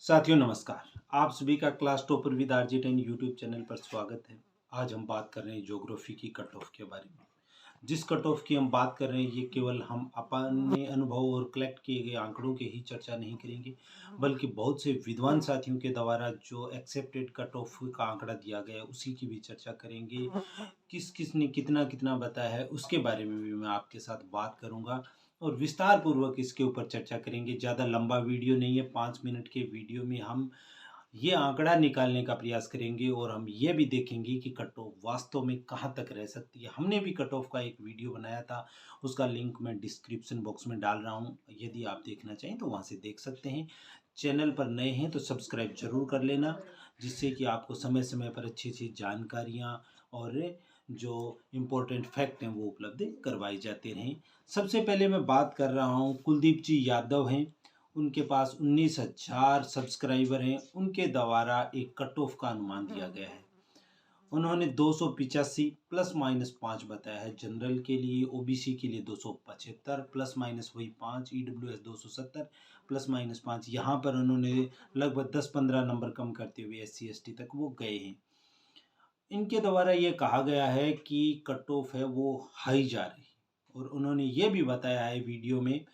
साथियों नमस्कार। आप सभी का class topper with RJ 10 YouTube channel पर स्वागत है। आज हम बात कर रहे हैं ज्योग्राफी की कट ऑफ के बारे में। जिस कट ऑफ की हम बात कर रहे हैं ये केवल हम अपने अनुभव और कलेक्ट किए गए आंकड़ों की ही चर्चा नहीं करेंगे, बल्कि बहुत से विद्वान साथियों के द्वारा जो एक्सेप्टेड कट ऑफ का आंकड़ा दिया गया है उसी की भी चर्चा करेंगे। किस किस ने कितना कितना बताया है उसके बारे में भी मैं आपके साथ बात करूंगा और विस्तार पूर्वक इसके ऊपर चर्चा करेंगे। ज़्यादा लंबा वीडियो नहीं है, 5 मिनट के वीडियो में हम ये आंकड़ा निकालने का प्रयास करेंगे और हम ये भी देखेंगे कि कट ऑफ वास्तव में कहाँ तक रह सकती है। हमने भी कट ऑफ का एक वीडियो बनाया था, उसका लिंक मैं डिस्क्रिप्शन बॉक्स में डाल रहा हूँ। यदि आप देखना चाहें तो वहाँ से देख सकते हैं। चैनल पर नए हैं तो सब्सक्राइब जरूर कर लेना, जिससे कि आपको समय समय पर अच्छी अच्छी जानकारियाँ और जो इम्पोर्टेंट फैक्ट हैं वो उपलब्ध करवाई जाते रहें। सबसे पहले मैं बात कर रहा हूँ, कुलदीप जी यादव हैं, उनके पास 19,000 सब्सक्राइबर हैं। उनके द्वारा एक कट ऑफ का अनुमान दिया गया है। उन्होंने 285 प्लस माइनस 5 बताया है। जनरल के लिए, ओबीसी के लिए 275 प्लस माइनस वही 5, ईडब्ल्यूएस 270 प्लस माइनस 5। यहाँ पर उन्होंने लगभग 10-15 नंबर कम करते हुए एससी एसटी तक वो गए हैं। इनके द्वारा ये कहा गया है कि कट ऑफ है वो हाई जा रही है और उन्होंने ये भी बताया है वीडियो में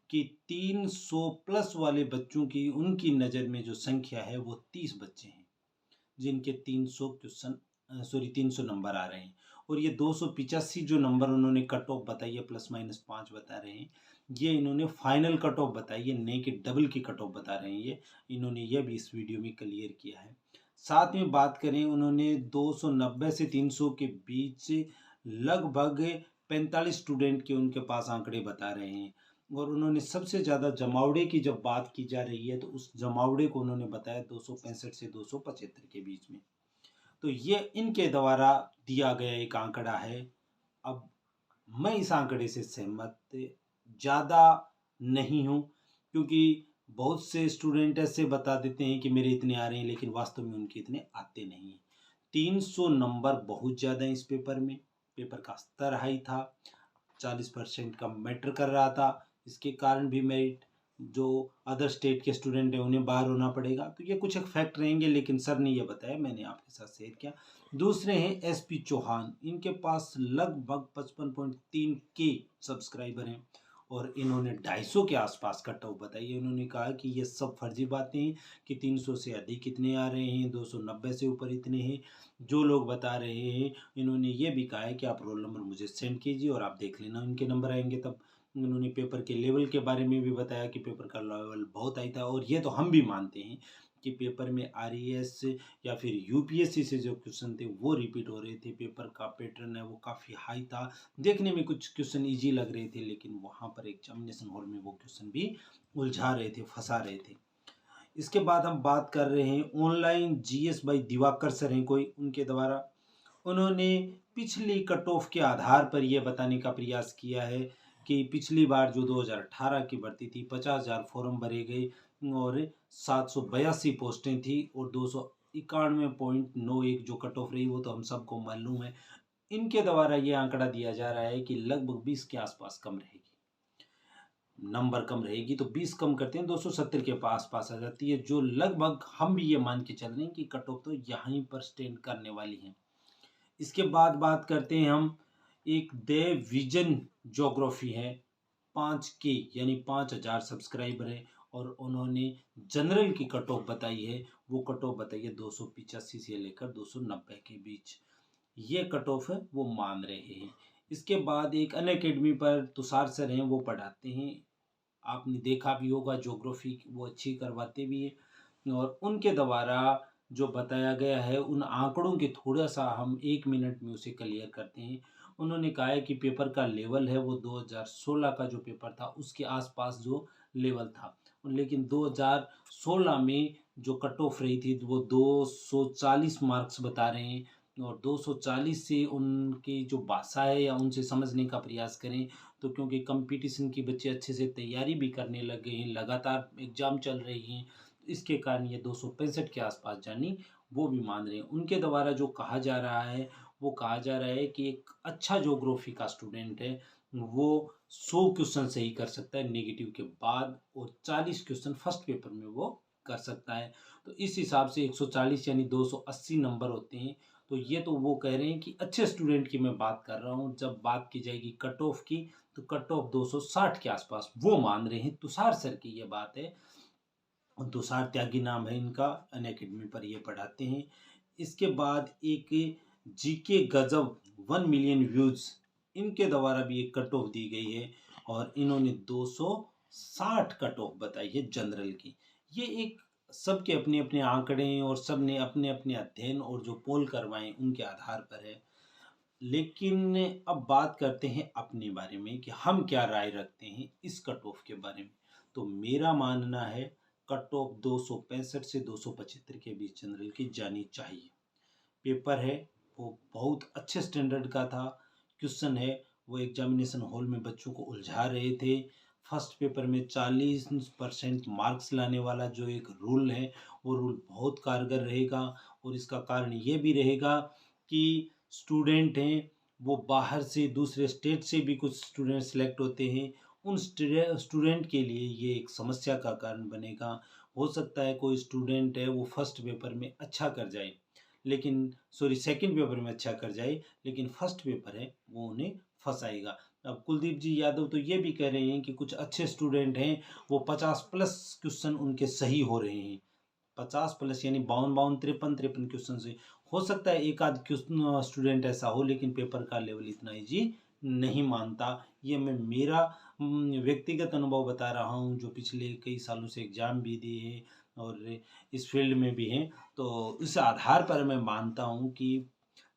कि 300 प्लस वाले बच्चों की उनकी नज़र में जो संख्या है वो 30 बच्चे हैं जिनके 300 क्वेश्चन 300 नंबर आ रहे हैं। और ये 285 जो नंबर उन्होंने कट ऑफ बताई है प्लस माइनस 5 बता रहे हैं, ये इन्होंने फाइनल कट ऑफ बताई है, नहीं कि डबल की कट ऑफ बता रहे हैं। ये इन्होंने ये भी इस वीडियो में क्लियर किया है। साथ में बात करें, उन्होंने 290 से 300 के बीच लगभग 45 स्टूडेंट के उनके पास आंकड़े बता रहे हैं। और उन्होंने सबसे ज़्यादा जमावड़े की जब बात की जा रही है तो उस जमावड़े को उन्होंने बताया 265 से 275 के बीच में। तो ये इनके द्वारा दिया गया एक आंकड़ा है। अब मैं इस आंकड़े से सहमत ज़्यादा नहीं हूँ, क्योंकि बहुत से स्टूडेंट ऐसे बता देते हैं कि मेरे इतने आ रहे हैं, लेकिन वास्तव में उनके इतने आते नहीं हैं। 300 नंबर बहुत ज़्यादा इस पेपर में। पेपर का स्तर हाई था, 40% का मैटर कर रहा था। इसके कारण भी मेरिट जो अदर स्टेट के स्टूडेंट हैं उन्हें बाहर होना पड़ेगा। तो ये कुछ एक फैक्ट रहेंगे, लेकिन सर ने ये बताया, मैंने आपके साथ शेयर किया। दूसरे हैं एसपी चौहान। इनके पास लगभग 55.3 के सब्सक्राइबर हैं और इन्होंने 250 के आसपास कट ऑफ बताई है। उन्होंने कहा कि ये सब फर्जी बातें हैं कि 300 से अधिक कितने आ रहे हैं, 290 से ऊपर इतने हैं जो लोग बता रहे हैं। इन्होंने ये भी कहा है कि आप रोल नंबर मुझे सेंड कीजिए और आप देख लेना, उनके नंबर आएंगे तब। उन्होंने पेपर के लेवल के बारे में भी बताया कि पेपर का लेवल बहुत हाई था, और ये तो हम भी मानते हैं कि पेपर में आरईएस या फिर यूपीएससी से जो क्वेश्चन थे वो रिपीट हो रहे थे। पेपर का पैटर्न है वो काफ़ी हाई था। देखने में कुछ क्वेश्चन इजी लग रहे थे, लेकिन वहाँ पर एग्जामिनेशन हॉल में वो क्वेश्चन भी उलझा रहे थे, फंसा रहे थे। इसके बाद हम बात कर रहे हैं online GS by Diwakar sir हैं कोई, उनके द्वारा उन्होंने पिछली कट ऑफ के आधार पर यह बताने का प्रयास किया है कि पिछली बार जो 2018 की भर्ती थी, 50,000 फॉर्म भरे गए और 782 पोस्टें थी और 291.91 जो कट ऑफ रही वो तो हम सबको मालूम है। इनके द्वारा ये आंकड़ा दिया जा रहा है कि लगभग 20 के आसपास कम रहेगी, नंबर कम रहेगी। तो 20 कम करते हैं 270 के पास पास आ जाती है, जो लगभग हम भी ये मान के चल रहे हैं कि कट ऑफ तो यहीं पर स्टैंड करने वाली है। इसके बाद बात करते हैं हम, एक देव विजन ज्योग्राफी है, 5K यानी 5,000 सब्सक्राइबर है और उन्होंने जनरल की कट ऑफ बताई है। वो कट ऑफ बताई है 285 से लेकर 290 के बीच, ये कट ऑफ है वो मान रहे हैं। इसके बाद एक अन अकेडमी पर तुषार सर हैं, वो पढ़ाते हैं, आपने देखा भी होगा, ज्योग्राफी वो अच्छी करवाते भी हैं। और उनके द्वारा जो बताया गया है उन आंकड़ों के थोड़ा सा हम 1 मिनट में उसे क्लियर करते हैं। उन्होंने कहा है कि पेपर का लेवल है वो 2016 का जो पेपर था उसके आसपास जो लेवल था, लेकिन 2016 में जो कट ऑफ रही थी वो 240 मार्क्स बता रहे हैं। और 240 से उनकी जो भाषा है या उनसे समझने का प्रयास करें तो, क्योंकि कंपटीशन की बच्चे अच्छे से तैयारी भी करने लग गए हैं, लगातार एग्ज़ाम चल रही हैं, इसके कारण ये 265 के आसपास जानी वो भी मान रहे हैं। उनके द्वारा जो कहा जा रहा है वो कहा जा रहा है कि एक अच्छा ज्योग्राफी का स्टूडेंट है वो 100 क्वेश्चन सही कर सकता है नेगेटिव के बाद और 40 क्वेश्चन फर्स्ट पेपर में वो कर सकता है। तो इस हिसाब से 140 यानी 280 नंबर होते हैं। तो ये तो वो कह रहे हैं कि अच्छे स्टूडेंट की मैं बात कर रहा हूँ। जब बात की जाएगी कट ऑफ की तो कट ऑफ 260 के आसपास वो मान रहे हैं। तुषार सर की ये बात है। तुषार त्यागी नाम है इनका, अनअकैडमी पर ये पढ़ाते हैं। इसके बाद एक जीके गजब 1 मिलियन व्यूज, इनके द्वारा भी एक कट ऑफ दी गई है और इन्होंने 260 कट ऑफ बताई है जनरल की। ये एक सबके अपने अपने आंकड़े हैं और सब ने अपने अपने अध्ययन और जो पोल करवाए उनके आधार पर है। लेकिन अब बात करते हैं अपने बारे में कि हम क्या राय रखते हैं इस कट ऑफ के बारे में। तो मेरा मानना है कट ऑफ 265 से 275 के बीच जनरल की जानी चाहिए। पेपर है वो बहुत अच्छे स्टैंडर्ड का था। क्वेश्चन है वो एग्जामिनेशन हॉल में बच्चों को उलझा रहे थे। फर्स्ट पेपर में 40% मार्क्स लाने वाला जो एक रूल है वो रूल बहुत कारगर रहेगा। और इसका कारण ये भी रहेगा कि स्टूडेंट हैं वो बाहर से दूसरे स्टेट से भी कुछ स्टूडेंट सेलेक्ट होते हैं। उन स्टूडेंट के लिए ये एक समस्या का कारण बनेगा। हो सकता है कोई स्टूडेंट है वो फर्स्ट पेपर में अच्छा कर जाए, लेकिन सेकंड पेपर में अच्छा कर जाए, लेकिन फर्स्ट पेपर है वो उन्हें फंसाएगा। अब कुलदीप जी यादव तो ये भी कह रहे हैं कि कुछ अच्छे स्टूडेंट हैं वो 50+ क्वेश्चन उनके सही हो रहे हैं। 50+ यानी 52 53 क्वेश्चन से हो सकता है एक आध क्वेश्चन स्टूडेंट ऐसा हो, लेकिन पेपर का लेवल इतना इजी नहीं मानता। ये मैं मेरा व्यक्तिगत अनुभव बता रहा हूँ जो पिछले कई सालों से एग्जाम भी दिए हैं और इस फील्ड में भी हैं। तो इस आधार पर मैं मानता हूँ कि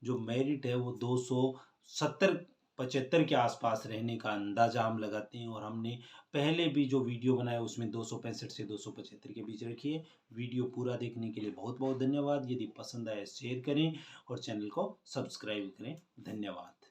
जो मेरिट है वो 270-75 के आसपास रहने का अंदाजा हम लगाते हैं। और हमने पहले भी जो वीडियो बनाया उसमें 265 से 275 के बीच रखी है। वीडियो पूरा देखने के लिए बहुत बहुत धन्यवाद। यदि पसंद आए शेयर करें और चैनल को सब्सक्राइब करें। धन्यवाद।